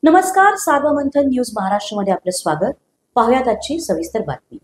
नमस्कार, सार्वमंथन न्यूज महाराष्ट्रमध्ये आपलं स्वागत. पाहुयात आजची सविस्तर बातमी.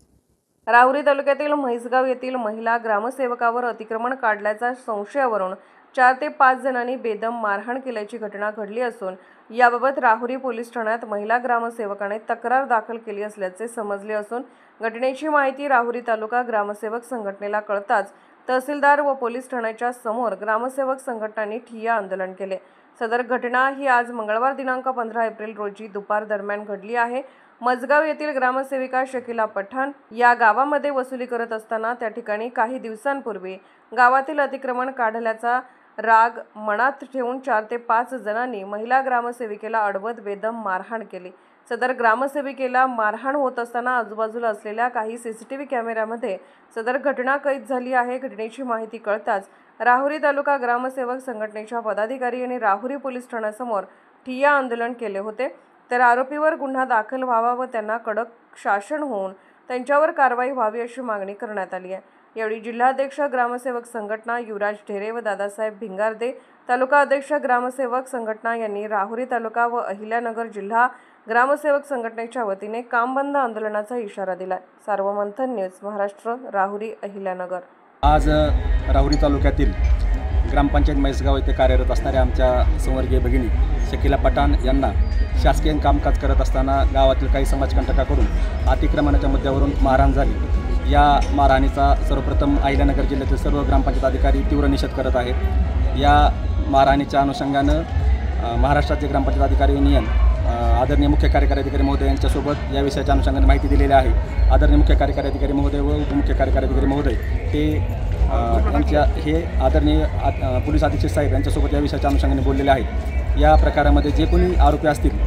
राहुरी तालुक्यातील म्हैसगाव येथील महिला ग्रामसेवकावर अतिक्रमण काढल्याच्या संशयावरून 4 ते 5 जणांनी बेदम मारहाण केल्याची घटना घडली असून याबाबत राहुरी पोलीस ठाण्यात महिला ग्रामसेवकाने तक्रार दाखल केली असल्याचे समजले असून घटनेची माहिती राहुरी तालुका ग्रामसेवक संघटनेला कळताच तहसीलदार व पोलीस ठाण्याच्या समोर ग्रामसेवक संघटनांनी ठिय्या आंदोलन केले. सदर घटना ही आज मंगळवार दिनांक 15 एप्रिल रोजी दुपार दरम्यान घडली आहे. मजगाव येथील ग्रामसेविका शकीला पठाण या गावामध्ये वसुली करत असताना त्या ठिकाणी काही दिवसांपूर्वी गावातील अतिक्रमण काढल्याचा राग मनात ठेवून 4 ते 5 जणांनी महिला ग्रामसेविकेला अडवत बेदम मारहाण केली. सदर ग्रामसेविकेला मारहाण होत असताना आजूबाजूला असलेल्या काही सीसीटीव्ही कॅमेऱ्यामध्ये सदर घटना कैद झाली आहे. घटनेची माहिती कळताच राहुरी तालुका ग्रामसेवक संघटनेच्या पदाधिकारी यांनी राहुरी पोलीस ठाण्यासमोर ठिय्या आंदोलन केले होते. तर आरोपीवर गुन्हा दाखल व्हावा व त्यांना कडक शासन होऊन त्यांच्यावर कारवाई व्हावी अशी मागणी करण्यात आली आहे. यावेळी जिल्हाध्यक्ष ग्रामसेवक संघटना युवराज ढेरे व दादासाहेब भिंगारदे, तालुका अध्यक्ष ग्रामसेवक संघटना यांनी राहुरी तालुका व अहिल्यानगर जिल्हा ग्रामसेवक संघटनेच्या वतीने काम बंद आंदोलनाचा इशारा दिला. सार्वमंथन न्यूज महाराष्ट्र, राहुरी, अहिल्यानगर. आज राहुरी तालुक्यातील ग्रामपंचायत म्हैसगाव येथे कार्यरत असणाऱ्या आमच्या संवर्गीय भगिनी शकीला पठाण यांना शासकीय कामकाज करत असताना गावातील काही समाजकंटकाकडून अतिक्रमणाच्या मुद्द्यावरून मारहाण झाली. या मारहाणीचा सर्वप्रथम अहिल्यानगर जिल्ह्यातील सर्व ग्रामपंचायत अधिकारी तीव्र निषेध करत आहेत. या मारहाणीच्या अनुषंगानं महाराष्ट्राचे ग्रामपंचायत अधिकारी युनियन आदरणीय मुख्य कार्यकारी अधिकारी महोदय यांच्यासोबत या विषयाच्या अनुषंगाने माहिती दिलेली आहे. आदरणीय मुख्य कार्यकारी अधिकारी महोदय व उपमुख्य कार्यकारी अधिकारी महोदय हे आदरणीय पोलीस अधीक्षक साहेब यांच्यासोबत या विषयाच्या अनुषंगाने बोललेले आहेत. या प्रकारामध्ये जे कोणी आरोपी असतील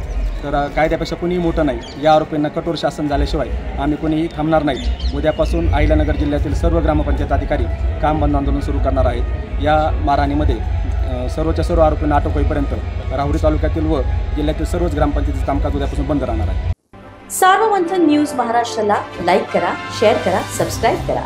तर कायद्यापेक्षा कोणीही मोठं नाही. या आरोपींना कठोर शासन झाल्याशिवाय आम्ही कोणीही थांबणार नाही. उद्यापासून अहिल्यानगर जिल्ह्यातील सर्व ग्रामपंचायत अधिकारी काम बंद आंदोलन सुरू करणार आहेत. या मारहाणीमध्ये सर्वच्या सर्व आरोपींना अटक होईपर्यंत राहुरी तालुक्यातील व जिल्ह्यातील सर्वच ग्रामपंचायतीचे कामकाज उद्यापासून बंद राहणार आहे. सार्वमंथन न्यूज महाराष्ट्राला लाईक करा, शेअर करा, सबस्क्राईब करा.